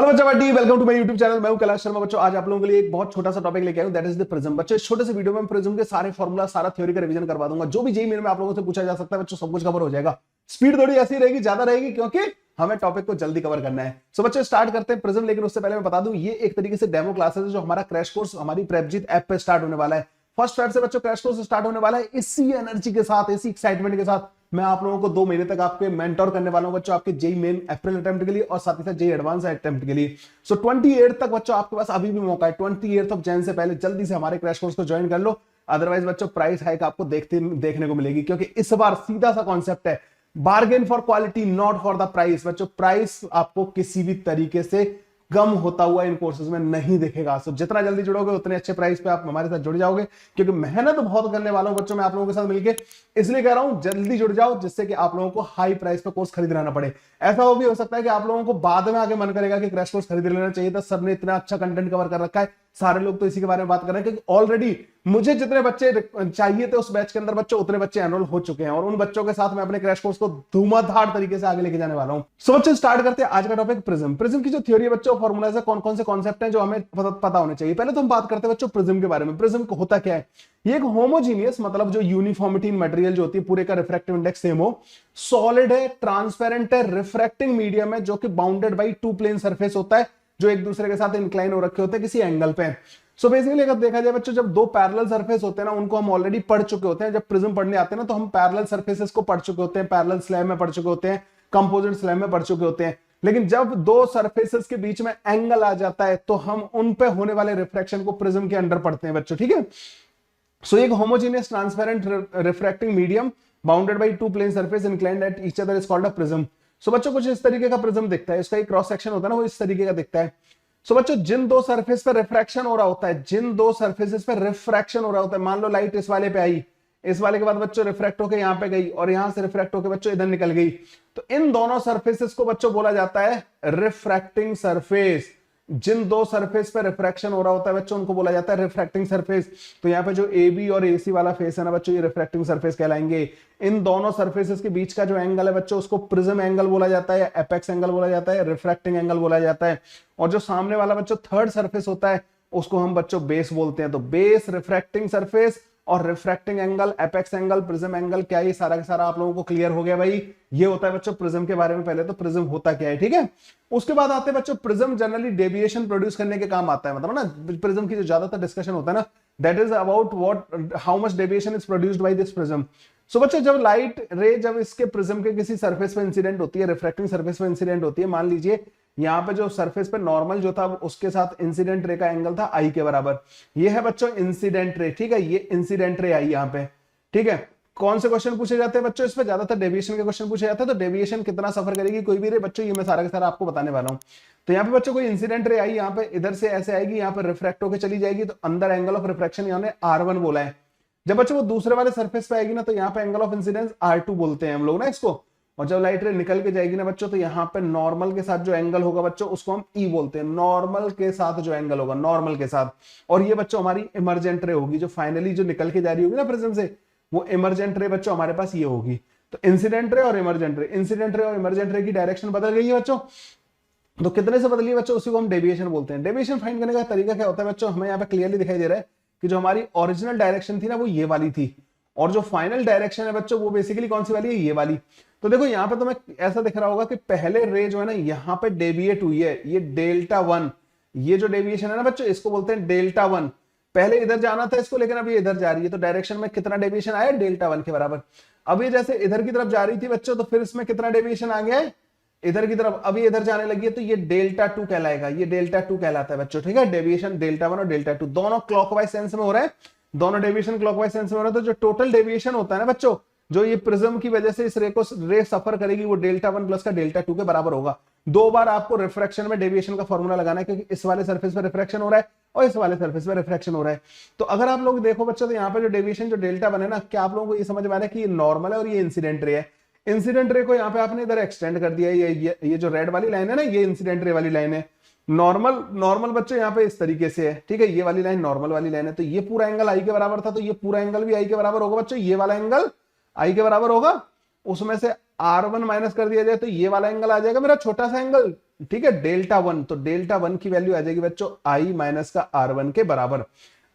Hello बच्चा party, welcome to my YouTube channel. मैं हूं कैलाश शर्मा। बच्चों आज आप लोगों के लिए एक बहुत छोटा सा टॉपिक लेके आया हूं, दैट इज द प्रिज्म। बच्चों इस छोटे से वीडियो में प्रिज्म के सारे फॉर्मूला, सारा थ्योरी का रिवीजन करवा दूंगा। जो भी जेईई मेन में आप लोगों से पूछा जा सकता है बच्चों, सब कुछ कवर हो जाएगा। स्पीड थोड़ी ऐसी रहेगी, ज्यादा रहेगी, क्योंकि हमें टॉपिक को जल्दी कवर करना है। सो बच्चों स्टार्ट करते हैं प्रिज्म। लेकिन उससे पहले मैं बता दूं, ये एक तरीके से डेमो क्लासेस है जो हमारा क्रैश कोर्स हमारी प्रेपजीत ऐप पे स्टार्ट होने वाला है। फर्स्ट फेब से बच्चों क्रैश कोर्स स्टार्ट होने वाला है। इसी एनर्जी के साथ, इसी एक्साइटमेंट के साथ मैं आप लोगों को 2 महीने तक आपके मेंटोर करने वाला हूं बच्चों, आपके जेईई मेन अप्रैल अटेम्प्ट के लिए और साथ ही साथ जेईई एडवांस अटेम्प्ट के लिए। सो 28 तक बच्चों आपके पास अभी भी मौका है। 28 ऑफ जैन से पहले जल्दी से हमारे क्रैश कोर्स को ज्वाइन कर लो, अदरवाइज बच्चों प्राइस हाइक आपको देखने को मिलेगी, क्योंकि इस बार सीधा सा कॉन्सेप्ट है, bargain for quality not for the price. बच्चों प्राइस आपको किसी भी तरीके से कम होता हुआ इन कोर्सेज में नहीं दिखेगा। सो जितना जल्दी जुड़ोगे उतने अच्छे प्राइस पे आप हमारे साथ जुड़ जाओगे, क्योंकि मेहनत बहुत करने वाला हूं बच्चों मैं आप लोगों के साथ मिलकर। इसलिए कह रहा हूं जल्दी जुड़ जाओ, जिससे कि आप लोगों को हाई प्राइस पे कोर्स खरीदना ना पड़े। ऐसा हो भी हो सकता है कि आप लोगों को बाद में आगे मन करेगा कि क्रैश कोर्स खरीद लेना चाहिए था, सर ने इतना अच्छा कंटेंट कवर कर रखा है, सारे लोग तो इसी के बारे में बात कर रहे हैं, क्योंकि ऑलरेडी मुझे जितने बच्चे चाहिए थे उस बैच के अंदर बच्चों, उतने बच्चे एनरोल हो चुके हैं, और उन बच्चों के साथ मैं अपने क्रैश कोर्स को धुआंधार तरीके से आगे लेके जाने वाला हूं। सो बच्चों स्टार्ट करते हैं आज का टॉपिक प्रिज्म। प्रिज्म की जो थ्योरी है बच्चों, फॉर्मूलाज है, कौन कौन से कॉन्सेप्ट हैं जो हमें पता होने चाहिए। पहले तो हम बात करते हैं बच्चों प्रिज्म के बारे में। प्रिज्म होता क्या है? ये एक होमोजीनियस, मतलब जो यूनिफॉर्मिटी इन मटेरियल जो होती है, पूरे का रिफ्रैक्टिव इंडेक्स सेम हो, सॉलिड है, ट्रांसपेरेंट है, रिफ्रैक्टिंग मीडियम है, जो कि बाउंडेड बाई 2 प्लेन सरफेस होता है, जो एक दूसरे के साथ इंक्लाइन हो रखे होते हैं किसी एंगल पे। सो बेसिकली अगर देखा जाए बच्चों, जब 2 पैरेलल सरफेस होते हैं ना, उनको हम ऑलरेडी पढ़ चुके होते हैं। जब प्रिज्म पढ़ने आते हैं ना, तो हम पैरेलल सरफेसेस को पढ़ चुके होते हैं, पैरेलल स्लैब में पढ़ चुके होते हैं, कंपोजिट स्लैब में पढ़ चुके होते हैं। लेकिन जब 2 सरफेसेस के बीच में एंगल आ जाता है, तो हम उन पे होने वाले रिफ्रैक्शन को प्रिज्म के अंडर पढ़ते हैं बच्चों, ठीक है। सो एक homogeneous transparent refracting medium bounded by 2 plane surface inclined at each other is called a prism. So बच्चों कुछ इस तरीके का प्रिज्म दिखता है, इसका एक क्रॉस सेक्शन होता है ना, वो इस तरीके का दिखता है। सो बच्चों जिन 2 सरफेस पे रिफ्रैक्शन हो रहा होता है, जिन 2 सरफेसेस पे रिफ्रैक्शन हो रहा होता है, मान लो लाइट इस वाले पे आई, इस वाले के बाद बच्चों रिफ्रैक्ट होकर यहां पे गई, और यहां से रिफ्रैक्ट होकर बच्चों इधर निकल गई, तो इन दोनों सरफेसेस को बच्चों बोला जाता है रिफ्रैक्टिंग सरफेस। जिन 2 सरफेस पे रिफ्रैक्शन हो रहा होता है बच्चों, उनको बोला जाता है रिफ्रैक्टिंग सरफेस। तो यहाँ पे जो ए बी और ए सी वाला फेस है ना बच्चों, ये रिफ्रैक्टिंग सरफेस कहलाएंगे। इन दोनों सरफेसेस के बीच का जो एंगल है बच्चों, उसको प्रिज्म एंगल बोला जाता है, एपेक्स एंगल बोला जाता है, रिफ्रैक्टिंग एंगल बोला जाता है। और जो सामने वाला बच्चों थर्ड सरफेस होता है, उसको हम बच्चों बेस बोलते हैं। तो बेस, रिफ्रैक्टिंग सरफेस और refracting angle, apex angle, prism angle, क्या ये सारा का सारा आप लोगों को क्लियर हो गया भाई? ये होता है बच्चों प्रिज्म के बारे में। पहले तो प्रिज्म होता क्या है, ठीक है। उसके बाद आते हैं बच्चों, प्रिज्म जनरली डेविएशन प्रोड्यूस करने के काम आता है। मतलब ना प्रिज्म की जो ज्यादातर डिस्कशन होता है ना, that is about what how much deviation is produced by this prism. So बच्चों जब लाइट रे जब इसके प्रिज्म के किसी सरफेस पे इंसिडेंट होती है, रिफ्रैक्टिंग सरफेस पे इंसिडेंट होती है, मान लीजिए यहाँ पे जो सरफेस पे नॉर्मल जो था, उसके साथ इंसिडेंट रे का एंगल था आई के बराबर। ये है बच्चों इंसिडेंट रे, ठीक है, ये इंसिडेंट रे आई यहाँ पे, ठीक है। कौन से क्वेश्चन पूछे जाते हैं बच्चों? इस पे ज्यादातर डेविएशन के क्वेश्चन पूछे जाते हैं। तो डेविएशन कितना सफर करेगी कोई भी रे बच्चों, ये मैं सारा का सारा आपको बताने वाला हूँ। तो यहाँ पे बच्चों कोई इंसिडेंट रे आई, यहाँ पे इधर से ऐसे आएगी, यहाँ पे रिफ्रैक्ट होकर चली जाएगी, तो अंदर एंगल ऑफ रिफ्रैक्शन यहाँ R1 बोला है। जब बच्चों वो दूसरे वाले सरफेस पे आएगी ना, तो यहाँ पे एंगल ऑफ इंसिडेंस R2 बोलते हैं हम लोग ना इसको। और जब लाइट रे निकल के जाएगी ना बच्चों, तो यहाँ पे नॉर्मल के साथ जो एंगल होगा बच्चों, उसको हम ई बोलते हैं। नॉर्मल के साथ जो एंगल होगा, नॉर्मल के साथ। और ये बच्चों हमारी इमरजेंट रे होगी, जो फाइनली जो निकल के जा रही होगी ना प्रिज्म से, वो इमरजेंट रे बच्चों हमारे पास ये होगी। तो इंसिडेंट रे और इमरजेंट रे, इंसिडेंट रे और इमरजेंट रे की डायरेक्शन बदल गई है बच्चों। तो कितने से बदली है बच्चों, उसी को हम डेविएशन बोलते हैं। डेविएशन फाइंड करने का तरीका क्या होता है बच्चों, हमें यहाँ पे क्लियरली दिखाई दे रहा है कि जो हमारी ओरिजिनल डायरेक्शन थी ना, वो ये वाली थी, और जो फाइनल डायरेक्शन है बच्चों, वो बेसिकली कौन सी वाली है? ये वाली। तो देखो यहाँ पे तुम्हें ऐसा दिख रहा होगा कि पहले रे जो है ना, यहाँ पे डेविएट हुई है, ये डेल्टा 1। ये जो डेविएशन है ना बच्चों, इसको बोलते हैं डेल्टा 1। पहले इधर जाना था इसको, लेकिन अभी इधर जा रही है, तो डायरेक्शन में कितना डेविएशन आया? डेल्टा 1 के बराबर। अब ये जैसे इधर की तरफ जा रही थी बच्चों, तो फिर इसमें कितना डेविएशन आ गया है इधर की तरफ, अभी इधर जाने लगी है, तो ये डेल्टा 2 कहलाएगा। ये डेल्टा 2 कहलाता है बच्चों, ठीक है। डेविएशन डेल्टा 1 और डेल्टा 2 दोनों क्लॉकवाइज सेंस में हो रहा है, दोनों डेविएशन क्लॉकवाइज सेंस में हो रहा है। तो जो टोटल डेविएशन होता है ना बच्चों, जो ये प्रिज्म की वजह से इस रे सफर करेगी, वो डेल्टा 1 प्लस का डेल्टा 2 के बराबर होगा। 2 बार आपको रिफ्रैक्शन में डेविएशन का फॉर्मूला लगाना है, क्योंकि इस वाले सरफेस पर रिफ्रैक्शन हो रहा है और इस वाले सरफेस पर रिफ्रैक्शन हो रहा है। तो अगर आप लोग देखो बच्चों, तो यहाँ पे जो डेविएशन जो डेल्टा 1 है ना, क्या आप लोगों को ये समझ में आ रहा है कि ये नॉर्मल है और ये इंसिडेंट रे है? इंसिडेंट रे को यहाँ पे आपने इधर एक्सटेंड कर दिया है, ये जो रेड वाली लाइन है ना, ये इंसिडेंट रे वाली लाइन है। नॉर्मल बच्चों यहाँ पे इस तरीके से है, ठीक है। ये वाली लाइन नॉर्मल वाली लाइन है, तो ये पूरा एंगल आई के बराबर था, तो ये पूरा एंगल भी आई के बराबर होगा बच्चों। ये वाला एंगल आई के बराबर होगा, उसमें से R1 माइनस कर दिया जाए, तो ये वाला एंगल आ जाएगा मेरा छोटा सा एंगल, ठीक है, डेल्टा वन, तो डेल्टा वन की वैल्यू आ जाएगी बच्चों आई माइनस का आर वन के बराबर,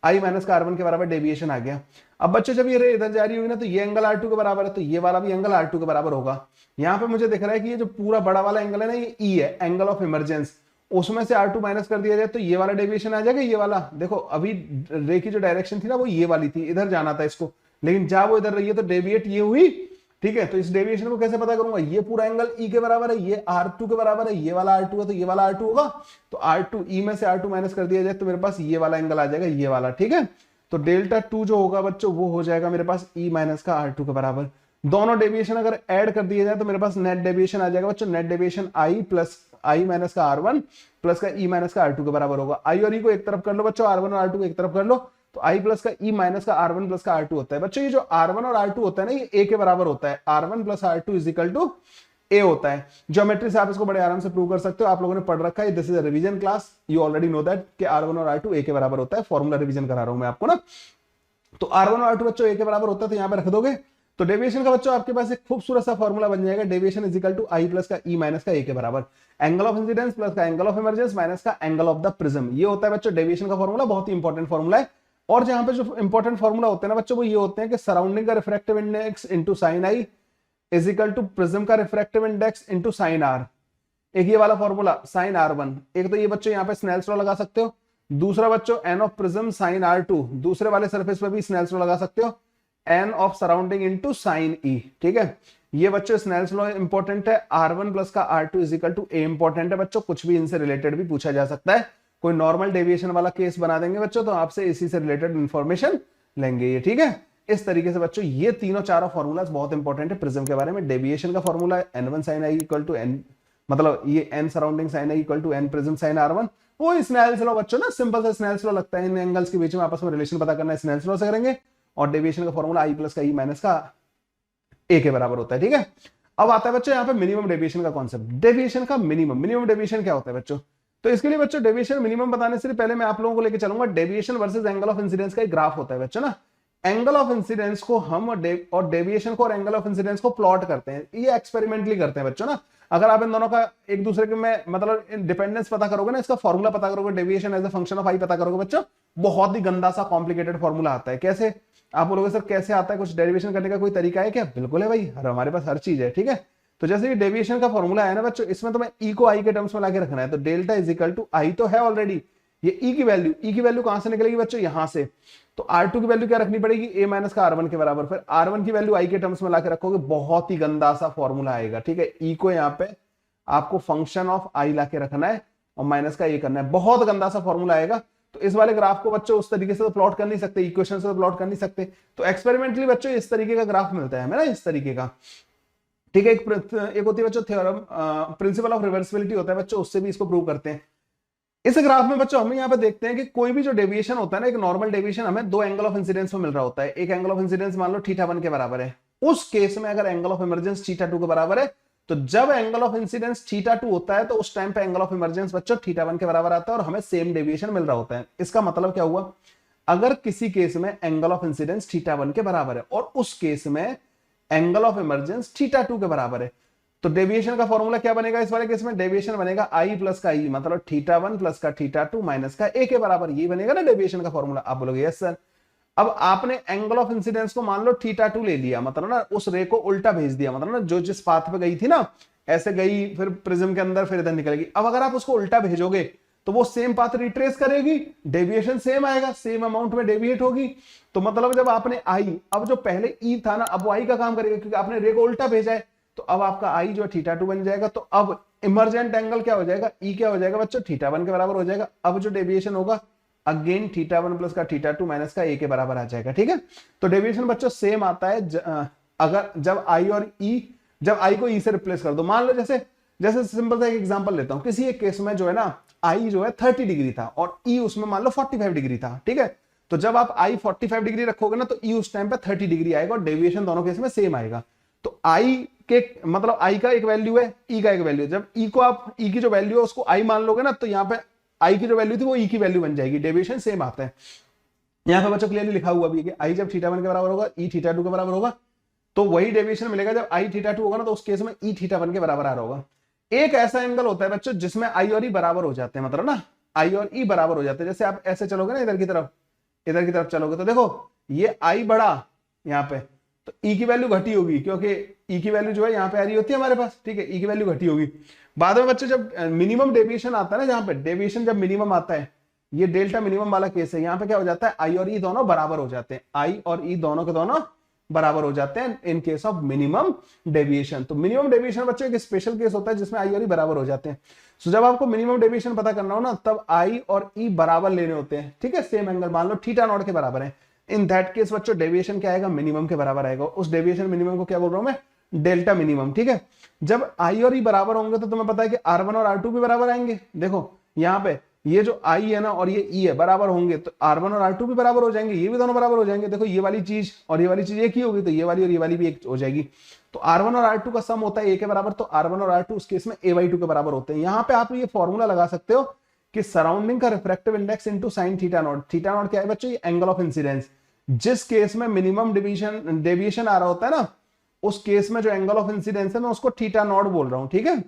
आई माइनस का आर वन के बराबर डेविएशन आ गया। अब बच्चों जब ये रे इधर जा रही होगी ना तो ये एंगल आर टू के बराबर है, तो ये वाला भी एंगल आर टू के बराबर होगा। यहाँ पे मुझे दिख रहा है कि ये जो पूरा बड़ा वाला एंगल है ना ये ई है, एंगल ऑफ इमरजेंस, उसमें से R2 माइनस कर दिया जाए तो ये वाला डेविएशन आ जाएगा। ये वाला देखो अभी रे की जो डायरेक्शन थी ना वो ये वाली थी, इधर जाना था इसको, लेकिन जा वो इधर रही है तो डेविएट ये हुई। ठीक है, तो इस डेविएशन को कैसे पता करूंगा, ये पूरा एंगल E के बराबर है, ये R2 के बराबर है, ये वाला R2 है तो ये वाला R2 होगा, तो R2 E में से R2 माइनस कर दिया जाए तो मेरे पास ये वाला एंगल आ जाएगा, ये वाला। ठीक है, तो डेल्टा 2 जो होगा बच्चों वो हो जाएगा मेरे पास E माइनस का R2 के बराबर। दोनों डेविएशन अगर ऐड कर दिए जाए तो मेरे पास नेट डेविएशन आ जाएगा बच्चों, net deviation I plus I minus का R1 प्लस का E माइनस का R2 के बराबर होगा। I और E को एक तरफ कर लो बच्चों, R1 और R2 को एक तरफ कर लो, तो I प्लस का E माइनस का R1 प्लस का R2 होता है। बच्चों ये जो R1 और R2 होता है ना ये A के बराबर होता है, R1 plus R2 is equal to A होता है। ज्योमेट्री से आप इसको बड़े आराम से प्रूव कर सकते हो, आप लोगों ने पढ़ रखा है, this is a revision class, you already know that कि R1 और R2 A के बराबर होता है, फॉर्मूला रिवीजन करा रहा हूं मैं आपको ना। तो R1 और R2 बच्चों A के बराबर होता है, तो यहां पे रख दोगे तो डेविएशन का बच्चों आपके पास एक खूबसूरत सा फॉर्मूला बन जाएगा, deviation is equal to I plus का ई माइनस का ए के बराबर, एंगल ऑफ इंसिडेंस प्लस का एंगल ऑफ इमरजेंस माइनस का एंगल ऑफ द प्रिज्म। ये होता है बच्चों डेविएशन का फॉर्मूला, बहुत ही इंपॉर्टेंट फॉर्मूला है। और जहां पे जो इंपॉर्टेंट फॉर्मूला होते हैं ना बच्चों वो ये होते हैं कि सराउंडिंग का refractive index into sine i is equal to prism का refractive index into sine r. एक ये वाला फॉर्मूला साइन आर वन, एक तो ये बच्चों यहाँ पे स्नेल्स लॉ लगा सकते हो, दूसरा बच्चों N of prism sine R two, दूसरे वाले सरफेस पे भी स्नेल्स लॉ लगा सकते हो, n of surrounding into sine e. ठीक है, ये बच्चों स्नेल्स लॉ इंपॉर्टेंट है, R1 प्लस का R2 is equal to A important है बच्चों, कुछ भी इनसे रिलेटेड भी पूछा जा सकता है, कोई नॉर्मल डेविएशन वाला केस बना देंगे बच्चों तो आपसे इसी से रिलेटेड इंफॉर्मेशन लेंगे ये। ठीक है, इस तरीके से बच्चों ये तीनों चारों फॉर्मूलाज बहुत इंपॉर्टेंट है प्रिज्म के बारे में। डेविएशन का फॉर्मूला है N1 sin I equal to N, मतलब ये N surrounding sin I equal to N prism sin R1, वो स्नेल्स लॉ बच्चों ना, सिंपल सा स्नेल्स लॉ लगता है, इन एंगल्स के बीच में आपस में रिलेशन पता करना है, स्नेल्स लॉ से करेंगे। और डेविएशन का फॉर्मूला आई प्लस का ई माइनस का ए के बराबर होता है। ठीक है, अब आता है बच्चों यहाँ पे मिनिमम डेविएशन का कॉन्सेप्ट। डेविएशन का मिनिमम डेविएशन क्या होता है बच्चों, तो इसके लिए बच्चों डेविएशन मिनिमम बताने से पहले मैं आप लोगों को लेकर चलूंगा deviation versus angle of incidence का एक ग्राफ होता है बच्चों ना। एंगल ऑफ इंसिडेंस को हम और डेविएशन को और एंगल ऑफ इंसिडेंस को प्लॉट करते हैं, ये एक्सपेरिमेंटली करते हैं बच्चों ना। अगर आप इन दोनों का एक दूसरे के में मतलब डिपेंडेंस पता करोगे ना, इसका फॉर्मूला पता करोगे, deviation as a function of i पता करोगे बच्चों, बहुत ही गंदा सा कॉम्प्लिकेटेड फॉर्मूला आता है। कैसे आप बोलोगे सर कैसे आता है, कुछ डेरिवेशन करने का कोई तरीका है क्या? बिल्कुल है भाई, हमारे पास हर चीज है। ठीक है, तो जैसे ये डेविएशन का फॉर्मूला है ना बच्चों, इसमें तो मैं ई को आई के टर्म्स में लाके रखना है, तो डेल्टा इज इक्वल टू आई तो है ऑलरेडी, ये ई की वैल्यू कहां से निकलेगी बच्चों, यहां से, तो R2 की वैल्यू क्या रखनी पड़ेगी, a माइनस का R1 के बराबर, फिर R1 की वैल्यू i के टर्म्स में लाके रखोगे, बहुत ही गंदा सा फॉर्मूला आएगा। ठीक है, e को यहाँ पे आपको फंक्शन ऑफ i लाके रखना है और माइनस का a करना है, बहुत गंदा सा फॉर्मूला आएगा। तो इस वाले ग्राफ को बच्चों उस तरीके से तो प्लॉट कर नहीं सकते, इक्वेशन से तो प्लॉट कर नहीं सकते, तो एक्सपेरिमेंटली बच्चों इस तरीके का ग्राफ मिलता है हमें ना, इस तरीके का। ठीक है, एक होती है बच्चों थ्योरम, प्रिंसिपल ऑफ रिवर्सिबिलिटी होता है बच्चों, उससे भी इसको प्रूव करते हैं। इस ग्राफ में बच्चों हमें यहाँ पे देखते हैं कि कोई भी जो डेविएशन होता है ना, एक नॉर्मल डेविएशन हमें दो एंगल ऑफ इंसिडेंस में मिल रहा होता है। एक एंगल ऑफ इंसिडेंस मान लो θ1 के बराबर है, उस केस में अगर एंगल ऑफ इमरजेंस θ2 के बराबर है, तो जब एंगल ऑफ इंसिडेंस θ2 होता है तो उस टाइम पे एंगल ऑफ इमरजेंस बच्चों θ1 के बराबर आता है और हमें सेम डेविएशन मिल रहा होता है। इसका मतलब क्या हुआ, अगर किसी केस में एंगल ऑफ इंसिडेंस θ1 के बराबर है और उस केस में एंगल ऑफ इमरजेंस θ2 के बराबर है, तो डेविएशन का फॉर्मूला क्या बनेगा इस वाले केस में, डेविएशन बनेगा आई प्लस का ई, मतलब θ1 प्लस का θ2 माइनस का ए के बराबर, ये बनेगा ना डेविएशन का फॉर्मूला। आप बोलोगे यस सर। अब आपने एंगल ऑफ इंसिडेंस को मान लो θ2 ले लिया, मतलब ना उस रे को उल्टा भेज दिया, मतलब ना जो जिस पाथ पे गई थी ना, ऐसे गई फिर प्रिज्म के अंदर फिर इधर निकलेगी। अब अगर आप उसको उल्टा भेजोगे तो वो सेम पाथ रिट्रेस करेगी, डेविएशन सेम आएगा, सेम अमाउंट में डेविएट होगी। तो मतलब जब आपने आई, अब जो पहले ई था ना, अब वो आई का काम करेगा क्योंकि आपने रे को उल्टा भेजा है, तो अब आपका आई जो θ2 बन जाएगा। तो अब इमरजेंट एंगल क्या हो जाएगा, ई क्या हो जाएगा बच्चों, θ1 के बराबर हो जाएगा। अब जो डेविएशन होगा अगेन θ1 प्लस का θ2 माइनस का ए के बराबर आ जाएगा। ठीक है, तो डेविएशन बच्चों सेम आता है अगर जब आई और ई, जब आई को ई से रिप्लेस कर दो। मान लो जैसे सिंपल सा एक एग्जांपल लेता हूं, किसी एक केस में जो है ना आई जो है 30 डिग्री था और ई उसमें मान लो 45 डिग्री था। ठीक है, तो जब आप आई 45 डिग्री रखोगे ना तो ई उस टाइम पे 30 डिग्री आएगा और डेविएशन दोनों केस में सेम आएगा। तो आई के मतलब आई का एक वैल्यू है, ई का एक वैल्यू है। जब ई को आप ई की जो वैल्यू है उसको आई मान लोगे ना, तो यहाँ पे आई की जो वैल्यू थी वो ई की वैल्यू बन जाएगी, डेविएशन सेम आता है। यहाँ पे बच्चों क्लियरली लिखा हुआ भी है कि आई जब θ1 के बराबर होगा, ई θ2 के बराबर होगा, तो वही डेविएशन मिलेगा जब आई θ2 होगा ना, तो उस केस में ई θ1 के बराबर आ रहा होगा। एक ऐसा एंगल होता है बच्चों जिसमें आई और ई बराबर हो जाते हैं, मतलब ना आई और ई बराबर हो जाते हैं। जैसे आप ऐसे चलोगे ना इधर की तरफ चलोगे तो देखो ये आई बढ़ा यहाँ पे, तो ई की वैल्यू घटी होगी, क्योंकि ई की वैल्यू जो है यहाँ पे आ रही होती है हमारे पास, ठीक है, ई की वैल्यू घटी होगी। बाद में बच्चों जब मिनिमम डेविएशन आता है ना, जहां पे डेविएशन जब मिनिमम आता है, ये डेल्टा मिनिमम वाला केस है, यहाँ पे क्या हो जाता है, आई और ई दोनों बराबर हो जाते हैं, आई और ई दोनों के दोनों बराबर हो जाते हैं in case of minimum deviation. तो मिनिमम डेविएशन बच्चों एक स्पेशल केस होता है जिसमें आई और ई बराबर हो जाते हैं। सो जब आपको मिनिमम डेविएशन पता करना हो ना, तब आई और ई बराबर लेने होते हैं, ठीक है, सेम एंगल, मान लो थीटा नॉट के बराबर है। इन दैट केस बच्चों डेविएशन क्या आएगा, मिनिमम के बराबर आएगा। उस डेविएशन मिनिमम को क्या बोल रहा हूं मैं, डेल्टा मिनिमम, ठीक है। जब आई और ई बराबर होंगे तो तुम्हें पता है कि R1 और R2 भी बराबर आएंगे। देखो यहाँ पे ये जो आई है ना और ये ई है बराबर होंगे तो R1 और R2 भी बराबर हो जाएंगे, ये भी दोनों बराबर हो जाएंगे। देखो ये वाली चीज और ये वाली चीज एक ही होगी, तो ये वाली और ये वाली भी एक हो जाएगी। तो R1 और R2 का सम होता है ए के बराबर, तो R1 और R2 उस केस में a/2 के बराबर होते हैं। यहाँ पे आप ये फॉर्मूला लगा सकते हो कि सराउंडिंग का refractive index into sine theta not. Theta naught क्या है बच्चों, ये एंगल ऑफ इंसिडेंस। जिस केस में मिनिमम डेविएशन आ रहा होता है ना, उस केस में जो एंगल ऑफ इंसिडेंस है मैं उसको थीटा नॉट बोल रहा हूं, ठीक है।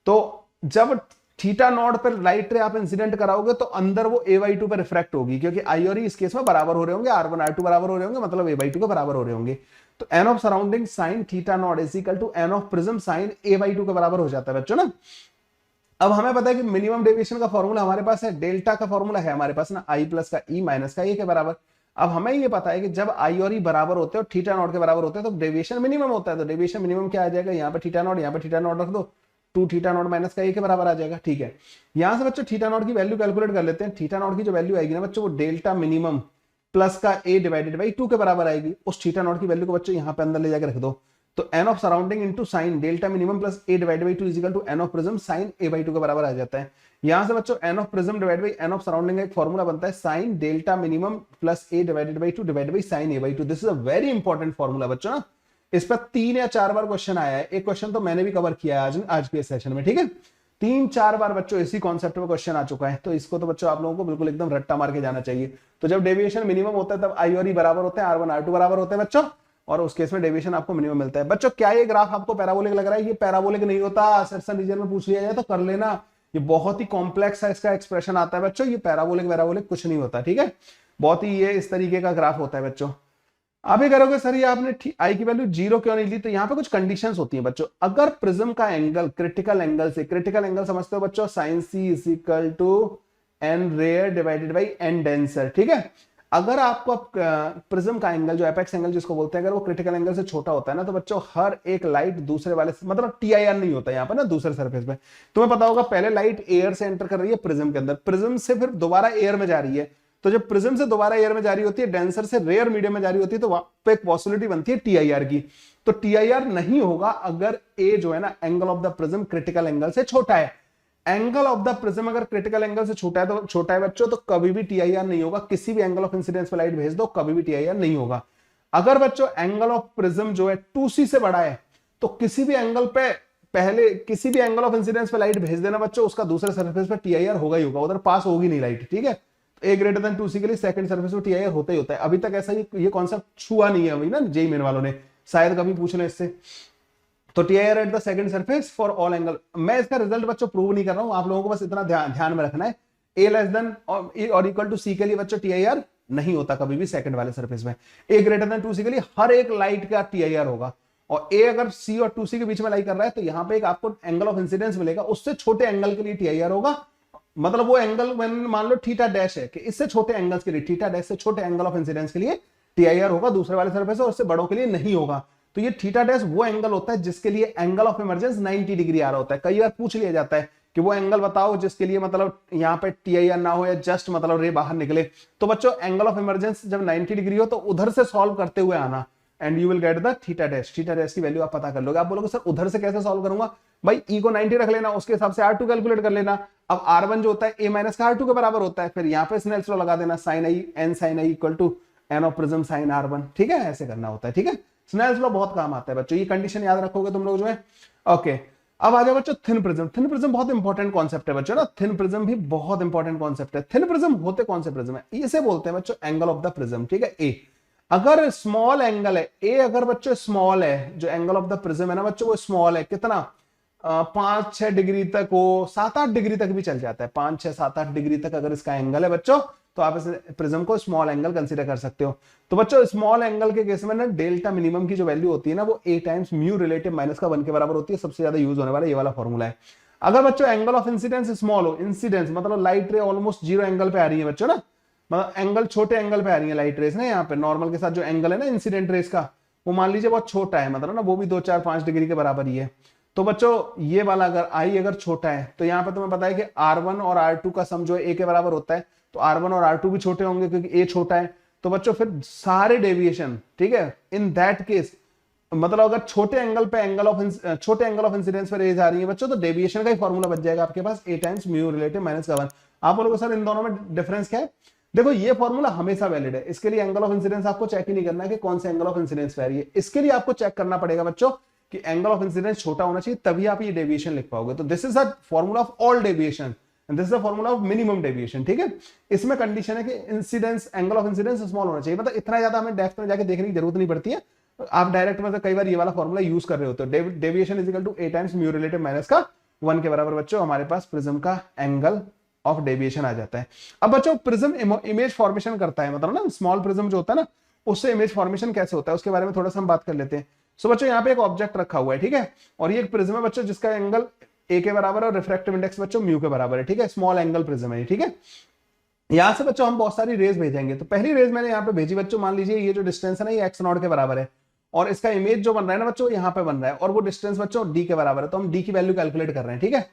तो जब थीटा नॉट पर लाइट रे आप इंसिडेंट कराओगे तो अंदर वो a/2 पर रिफ्रैक्ट होगी, क्योंकि आई और ई इस केस में बराबर हो रहे होंगे, R1 R2 बराबर हो रहे होंगे, मतलब a/2 के बराबर हो रहे होंगे। तो N of surrounding sine theta naught is equal to N of prism sine a/2 के बराबर हो जाता है बच्चों ना। अब हमें पता है कि मिनिमम डेविएशन का फॉर्मूला हमारे पास है, डेल्टा का फॉर्मूला है हमारे पास ना, आई प्लस का ई माइनस का ए के बराबर। अब हमें ये पता है कि जब आई और ई बराबर होते हैं और थीटा नॉट के बराबर होते हैं तो डेविएशन मिनिमम होता है। तो डेविएशन मिनिमम क्या आ जाएगा, यहाँ पे थीटा नॉट, यहाँ पे थीटा नॉट रख दो, 2 थीटा नॉट माइनस का ए के बराबर आ जाएगा, ठीक है। यहां से बच्चों थीटा नॉट की वैल्यू कैलकुलेट कर लेते हैं। थीटा नॉट की जो वैल्यू आएगी ना बच्चों, वो डेल्टा मिनिमम प्लस का ए डिवाइडेड बाई 2 के बराबर आएगी। उस थीटा नॉट की वैल्यू को बच्चों यहाँ पे अंदर ले जाकर रख दो। तो N of surrounding into sine delta minimum plus A divided by 2 is equal to N of prism sine a/2 के बराबर आ जाता है। यहां से बच्चों N of prism divide by N of surrounding का एक फॉर्मूला बनता है, sine delta minimum plus A divided by 2 divided by sine a/2। This is a very important formula बच्चों ना, इस पर 3 या 4 बार क्वेश्चन आया है। एक क्वेश्चन तो मैंने भी कवर किया है आज के सेशन में, ठीक है। 3-4 बार बच्चों इसी कॉन्सेप्ट में क्वेश्चन आ चुका है, तो इसको तो बच्चों आप लोगों को बिल्कुल एकदम रट्टा मार के जाना चाहिए। तो जब डेविएशन मिनिमम होता है तब आई और ई बराबर होते हैं, R1 R2 बराबर होते हैं बच्चों, और उस केस में डेविएशन आपको मिनिमम मिलता है। बच्चों क्या ये ग्राफ आपको पैराबोलिक लग रहा है, ये पैराबोलिक नहीं होता। सेक्शन रीजन में पूछ लिया जाए तो कर लेना, ये बहुत ही कॉम्प्लेक्स है, इसका एक्सप्रेशन आता है बच्चों। ये पैराबोलिक कुछ नहीं होता, ठीक है, बहुत ही ये इस तरीके का ग्राफ होता है बच्चों। आप ये करोगे सर ये आपने आई की वैल्यू 0 क्यों नहीं ली, तो यहाँ पे कुछ कंडीशंस होती हैं बच्चों। अगर प्रिज्म का एंगल क्रिटिकल एंगल से, क्रिटिकल एंगल समझते हो बच्चों, sine C is equal to N rare divided by N denser, ठीक है। अगर आपको प्रिज्म का एंगल जो एपेक्स एंगल जिसको बोलते हैं, अगर वो क्रिटिकल एंगल से छोटा होता है ना, तो बच्चों हर एक लाइट दूसरे वाले से, मतलब TIR नहीं होता यहाँ पर ना दूसरे सरफेस पे। तुम्हें पता होगा पहले लाइट एयर से एंटर कर रही है प्रिज्म के अंदर, प्रिज्म से फिर दोबारा एयर में जा रही है। तो जब प्रिज्म से दोबारा एयर में जारी होती है, डेंसर से रेयर मीडियम में जारी होती है, तो वहां पे एक पॉसिबिलिटी बनती है TIR की। तो TIR नहीं होगा अगर ए जो है ना angle of the prism critical angle से छोटा है। एंगल ऑफ द प्रिज्म अगर क्रिटिकल एंगल से छोटा है तो छोटा है बच्चों, तो कभी भी TIR नहीं होगा। किसी भी एंगल ऑफ इंसिडेंस पे लाइट भेज दो, कभी भी TIR नहीं होगा। अगर बच्चों एंगल ऑफ प्रिज्म जो है 2C से बड़ा है, तो किसी भी एंगल पे पहले किसी भी एंगल ऑफ इंसिडेंस पे लाइट भेज देना बच्चों, उसका दूसरे सरफेस पे TIR होगा ही होगा, उधर पास होगी नहीं लाइट, ठीक है। A ग्रेटर देन 2C के लिए सेकंड सर्फेस पे TIR होता ही होता है। अभी तक ऐसा ये कॉन्सेप्ट छुआ नहीं है अभी ना जेईई मेन वालों ने, शायद कभी पूछ ले इससे। तो TIR at the second surface for all angle. मैं इसका रिजल्ट बच्चों प्रूव नहीं कर रहा हूं, आप लोगों को बस इतना ध्यान में रखना है, A लेस देन और इक्वल टू C के लिए बच्चों TIR नहीं होता कभी भी सेकंड वाले सरफेस में। A ग्रेटर देन 2C के लिए हर एक लाइट का TIR होगा, और A अगर C और 2C के बीच में लाई कर रहा है तो यहाँ पे एक आपको एंगल ऑफ इंसिडेंस मिलेगा, उससे छोटे एंगल के लिए TIR होगा। मतलब वो एंगल मान लो थीटा डैश है कि इससे छोटे एंगल्स के लिए, थीटा डैश से छोटे एंगल ऑफ इंसिडेंस के लिए TIR होगा दूसरे वाले सरफेस, और उससे बड़ों के लिए नहीं होगा। तो ये थीटा डैश वो एंगल होता है जिसके लिए एंगल ऑफ इमरजेंस 90 डिग्री आ रहा होता है। कई बार पूछ लिया जाता है कि वो एंगल बताओ जिसके लिए मतलब यहाँ पे TIR ना हो या जस्ट मतलब रे बाहर निकले। तो बच्चों एंगल ऑफ इमरजेंस जब 90 डिग्री हो तो उधर से सॉल्व करते हुए आना, and you will get the theta dash. Theta dash की वैल्यू आप पता कर लोगे। आप बोलोगे सर उधर से कैसे सॉल्व करूंगा, भाई ई को 90 रख लेना, उसके हिसाब से R2 कैलकुलेट कर लेना। अब R1 जो होता है A माइनस का R2 के बराबर होता है, फिर यहाँ पे स्नेल्स लॉ लगा देना, sine I N sine I equal to N of prism sine R1, ठीक है, ऐसे करना होता है, ठीक है। स्नेल्स लॉ बहुत काम आता है बच्चों, ये कंडीशन याद रखोगे तुम लोग जो है, ओके। अब आ जाओ बच्चों थिन प्रिज्म। थिन प्रिज्म बहुत इंपॉर्टेंट कॉन्सेप्ट है बच्चों ना, थिन प्रिज्म भी बहुत इंपॉर्टेंट कॉन्सेप्ट है। थिन प्रिज्म होते कौन से प्रिज्म है, इसे बोलते हैं बच्चों एंगल ऑफ द प्रिज्म, ठीक है। ए अगर स्मॉल एंगल है, ए अगर बच्चों स्मॉल है, जो एंगल ऑफ द प्रिज्म है ना बच्चों वो स्मॉल है, कितना 5-6 डिग्री तक हो, 7-8 डिग्री तक भी चल जाता है। 5-6-7-8 डिग्री तक अगर इसका एंगल है बच्चों, तो आप इस प्रिज्म को स्मॉल एंगल कंसीडर कर सकते हो। तो बच्चों स्मॉल एंगल के केस में ना डेल्टा मिनिमम की जो वैल्यू होती है ना, वो a times mu relative minus का 1 के बराबर होती है। सबसे ज्यादा यूज होने वाला ये वाला फॉर्मूला है। अगर बच्चों एंगल ऑफ इंसिडेंस स्मॉल हो, इंसिडेंस मतलब लाइट रे ऑलमोस्ट 0 एंगल पे आ रही है बच्चों ना, मतलब एंगल छोटे एंगल पे आ रही है लाइट रेस ना, यहाँ पे नॉर्मल के साथ जो एंगल है ना इंसिडेंट रेस का, वो मान लीजिए बहुत छोटा है, मतलब ना वो भी 2-4-5 डिग्री के बराबर ही है। तो बच्चों ये वाला अगर आई अगर छोटा है, तो यहाँ पे तुम्हें पता है कि R1 और R2 का सम जो है a के बराबर होता है, तो R1 और R2 भी छोटे होंगे क्योंकि a छोटा है। तो बच्चों फिर सारे डेविएशन, ठीक है, इन दैट केस मतलब अगर छोटे एंगल पे छोटे एंगल ऑफ इंसिडेंस पर रेज आ रही है बच्चों, तो डेविएशन का ही फॉर्मूला बच जाएगा आपके पास a times mu relative minus का 1। आप बोलोगे सर इन दोनों में डिफरेंस क्या है? देखो ये फॉर्मूला हमेशा वैलिड है, इसके लिए एंगल ऑफ इंसिडेंस आपको चेक ही नहीं करना है कि कौन सा एंगल ऑफ इंसिडेंस पे आ रही है। इसके लिए आपको चेक करना पड़ेगा बच्चों कि एंगल ऑफ इंसिडेंस छोटा होना चाहिए, तभी आप ये डेविएशन लिख पाओगे। तो this is the formula of all deviation and this is the formula of minimum deviation, ठीक है। इसमें कंडीशन है कि incidence angle of incidence small होना चाहिए, मतलब इतना ज्यादा हमें डेप्थ में जाके देखने की जरूरत नहीं पड़ती है। आप डायरेक्ट मतलब कई बार ये वाला फॉर्मूला यूज कर रहे होते हो, deviation is equal to a times mu relative minus का 1 के बराबर बच्चों हमारे पास प्रिज्म का एंगल ऑफ डेविएशन आ जाता है। अब बच्चों प्रिज्म इमेज फॉर्मेशन करता है, मतलब ना स्मॉल प्रिज्म जो होता है ना, उससे इमेज फॉर्मेशन कैसे होता है उसके बारे में थोड़ा सा हम बात कर लेते हैं। सो बच्चों यहाँ पे एक ऑब्जेक्ट रखा हुआ है, ठीक है, और ये एक प्रिज्म है बच्चों जिसका एंगल a के बराबर है और रिफ्रैक्टिव इंडेक्स बच्चों म्यू के बराबर है, ठीक है, स्मॉल एंगल प्रिज्म है, ठीक है। यहां से बच्चों हम बहुत सारी रेज भेजेंगे। तो पहली रेज मैंने यहाँ पे भेजी बच्चों, मान लीजिए ये जो डिस्टेंस है ना ये x0 के बराबर है, और इसका इमेज जो बन रहा है ना बच्चों यहाँ पे बन रहा है, और वो डिस्टेंस बच्चों d के बराबर है, तो हम d की वैल्यू कैलकुलेट कर रहे हैं, ठीक है।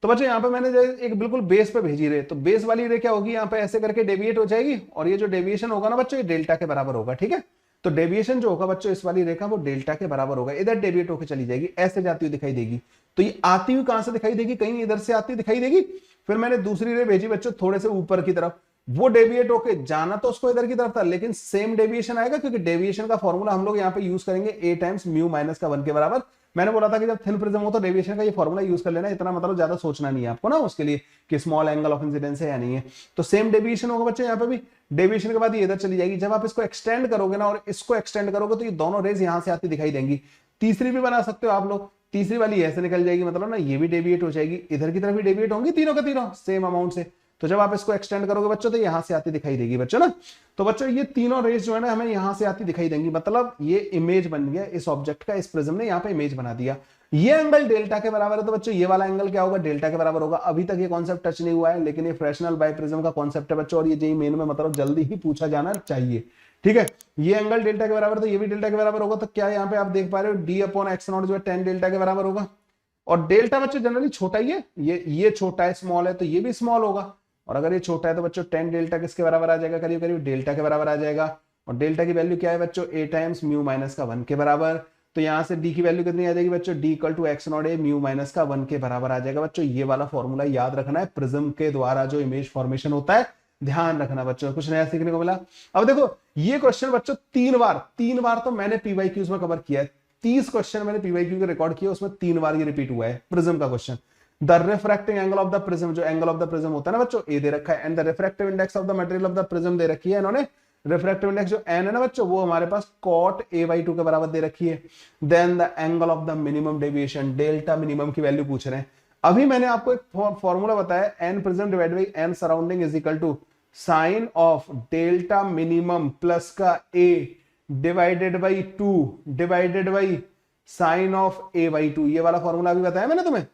तो बच्चों यहाँ पे मैंने जो एक बिल्कुल बेस पे भेजी रे, तो बेस वाली रे क्या होगी, यहाँ पे ऐसे करके डेविएट हो जाएगी, और ये जो डेविएशन होगा ना बच्चों ये डेल्टा के बराबर होगा, ठीक है। तो डेविएशन जो होगा बच्चों इस वाली रेखा वो डेल्टा के बराबर होगा, इधर डेविएट होकर चली जाएगी, ऐसे जाती हुई दिखाई देगी। तो ये आती हुई कहां से दिखाई देगी, कहीं इधर से आती दिखाई देगी। फिर मैंने दूसरी रे भेजी बच्चों थोड़े से ऊपर की तरफ, वो डेविएट होके जाना तो उसको इधर की तरफ था, लेकिन सेम डेविएशन आएगा क्योंकि डेविएशन का फॉर्मूला हम लोग यहाँ पे यूज करेंगे a टाइम्स म्यू माइनस का 1 के बराबर। मैंने बोला था कि जब थिन प्रिज्म हो तो डेविएशन का ये फॉर्मूला यूज कर लेना, इतना मतलब ज्यादा सोचना नहीं है आपको ना उसके लिए कि स्मॉल एंगल ऑफ इंसिडेंस है या नहीं है। तो सेम डेविएशन होगा बच्चों यहाँ पे भी, डेविएशन के बाद ये इधर चली जाएगी। जब आप इसको एक्सटेंड करोगे ना और इसको एक्सटेंड करोगे तो ये दोनों रेज यहाँ से आती दिखाई देंगी। तीसरी भी बना सकते हो आप लोग, तीसरी वाली ऐसे निकल जाएगी, मतलब ना ये भी डेविएट हो जाएगी, इधर की तरफ भी डेविएट होंगी, तीनों का तीनों सेम अमाउंट से। तो जब आप इसको एक्सटेंड करोगे बच्चों तो यहां से आती दिखाई देगी बच्चों ना। तो बच्चों ये तीनों रेज जो है ना हमें यहां से आती दिखाई देंगी, मतलब ये इमेज बन गया इस ऑब्जेक्ट का, इस प्रिज्म ने यहाँ पे इमेज बना दिया। ये एंगल डेल्टा के बराबर है, तो बच्चों ये वाला एंगल क्या होगा, डेल्टा के बराबर होगा। अभी तक ये कॉन्सेप्ट टच नहीं हुआ है, लेकिन ये फ्रैक्शनल बाइप्रिज्म का कॉन्सेप्ट है बच्चों, और ये जेईई मेन में मतलब जल्दी ही पूछा जाना चाहिए, ठीक है। ये एंगल डेल्टा के बराबर, तो ये भी डेल्टा के बराबर होगा। तो क्या यहाँ पे आप देख पा रहे हो d/x0 जो है 10 डेल्टा के बराबर होगा, और डेल्टा बच्चों जनरली छोटा ही है, ये छोटा है स्मॉल है, तो ये भी स्मॉल होगा। और अगर ये छोटा है तो बच्चों 10 डेल्टा किसके बराबर आ जाएगा, करीब करीब डेल्टा के बराबर आ जाएगा। और डेल्टा की वैल्यू क्या है बच्चों, a टाइम्स म्यू माइनस का 1 के बराबर। तो यहां से d की वैल्यू कितनी आ जाएगी बच्चों, d=x0a म्यू माइनस का 1 के बराबर आ जाएगा। बच्चों ये वाला फॉर्मूला याद रखना है, प्रिज्म के द्वारा जो इमेज फॉर्मेशन होता है, ध्यान रखना बच्चों, कुछ नया सीखने को मिला। अब देखो ये क्वेश्चन बच्चों 3 बार तो मैंने पीवाईक्यूज में कवर किया है, 30 क्वेश्चन मैंने पीवाईक्यू के रिकॉर्ड किया, उसमें 3 बार ये रिपीट हुआ है प्रिज्म का question. The refracting angle of the prism, जो एंगल ऑफ द प्रिज्म होता है ना बच्चों ए दे रखा है, and the refractive index of the material of the prism दे रखी है इन्होंने। रिफ्रैक्टिव इंडेक्स जो एन है ना बच्चों वो हमारे पास cot a/2 के बराबर दे रखी है। Then the angle of the minimum deviation, delta minimum की वैल्यू पूछ रहे हैं। अभी मैंने आपको एक फॉर्मूला बताया, N prism divide by N surrounding is equal to sine of delta minimum plus का a divided by 2 divided by sine of a/2। ये वाला फॉर्मूला अभी बताया मैंने तुम्हें।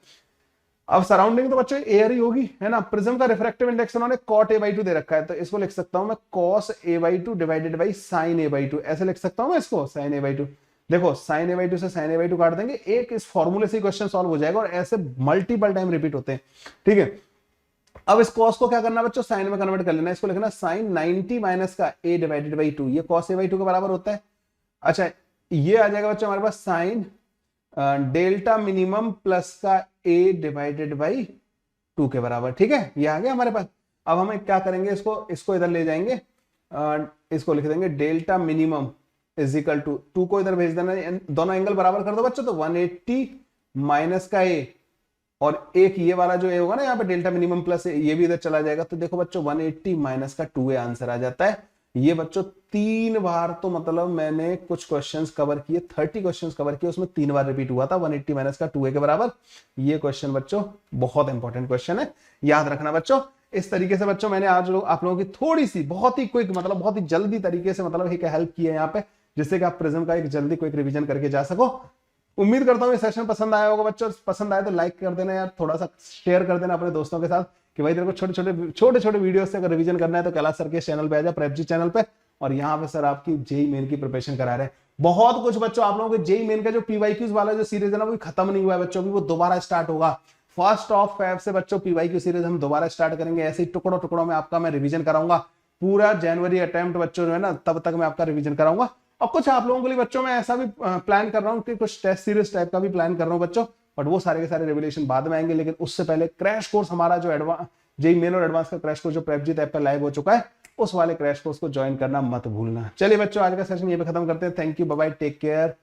अब सराउंडिंग तो बच्चों एयर ही होगी, है ना। प्रिज्म का रिफ्रैक्टिव इंडेक्स उन्होंने cot a/2 दे रखा है, तो इसको लिख सकता हूं मैं cos a/2 divided by sin a/2, ऐसे लिख सकता हूं मैं इसको, sin a/2। देखो sin a/2 से sin a/2 काट देंगे, एक इस फॉर्मूले से क्वेश्चन सॉल्व हो जाएगा, और ऐसे मल्टीपल टाइम रिपीट होते हैं, ठीक है। अब इस cos को क्या करना बच्चों, साइन में कन्वर्ट कर लेना, इसको लिखना sin 90 माइनस का a डिवाइडेड बाई 2, ये cos a/2 के बराबर होता है। अच्छा ये आ जाएगा बच्चों हमारे पास साइन डेल्टा मिनिमम प्लस का a डिवाइडेड बाई 2 के बराबर, ठीक है, ये आ गया हमारे पास। अब हम क्या करेंगे, इसको इधर ले जाएंगे, इसको लिख देंगे delta minimum is equal to 2 को इधर भेज देना, दोनों एंगल बराबर कर दो बच्चों, तो 180 माइनस का a, और एक ये वाला जो a होगा ना यहाँ पे डेल्टा मिनिमम प्लस ये भी इधर चला जाएगा। तो देखो बच्चों 180 माइनस का 2a आंसर आ जाता है। ये बच्चों 3 बार तो मतलब मैंने कुछ क्वेश्चंस कवर किए, 30 क्वेश्चंस कवर किए, उसमें 3 बार रिपीट हुआ था 180 माइनस का 2a के बराबर। ये क्वेश्चन बच्चों बहुत इंपॉर्टेंट क्वेश्चन है, याद रखना बच्चों। इस तरीके से बच्चों मैंने आज आप लोगों की थोड़ी सी बहुत ही क्विक मतलब बहुत ही जल्दी तरीके से मतलब एक हेल्प की है यहाँ पे, जिससे कि आप प्रिज्म का एक जल्दी क्विक रिवीजन करके जा सको। उम्मीद करता हूँ ये सेशन पसंद आया होगा बच्चों। पसंद आए तो लाइक कर देना यार, थोड़ा सा शेयर कर देना अपने दोस्तों के साथ कि भाई तेरे को छोटे छोटे वीडियो से अगर रिवीजन करना है तो कैलाश सर के चैनल पे आ जा, प्रेपजी चैनल पे। और यहाँ पे सर आपकी जेई मेन की प्रिपरेशन करा रहे हैं बहुत कुछ बच्चों। आप लोगों के जेई मेन का जो पीवाईक्यूज वाला जो सीरीज है ना वो खत्म नहीं हुआ है बच्चों, अभी वो दोबारा स्टार्ट होगा। 1 Feb से बच्चों पीवाईक्यू सीरीज हम दोबारा स्टार्ट करेंगे, ऐसे ही टुकड़ों टुकड़ों में आपका मैं रिवीजन कराऊंगा। पूरा जनवरी अटेम्प्ट बच्चों जो है ना तब तक मैं आपका रिवीजन कराऊंगा। और कुछ आप लोगों के लिए बच्चों मैं ऐसा भी प्लान कर रहा हूँ कि कुछ टेस्ट सीरीज टाइप का भी प्लान कर रहा हूँ बच्चों, बट वो सारे के सारे रिविलेशन बाद में आएंगे। लेकिन उससे पहले क्रैश कोर्स हमारा जो एडवांस जेई मेन और एडवांस का क्रैश कोर्स जो प्रेपजी ऐप पर लाइव हो चुका है, उस वाले क्रैश कोर्स को ज्वाइन करना मत भूलना। चलिए बच्चों आज का सेशन ये पे खत्म करते हैं। Thank you, bye bye, take care.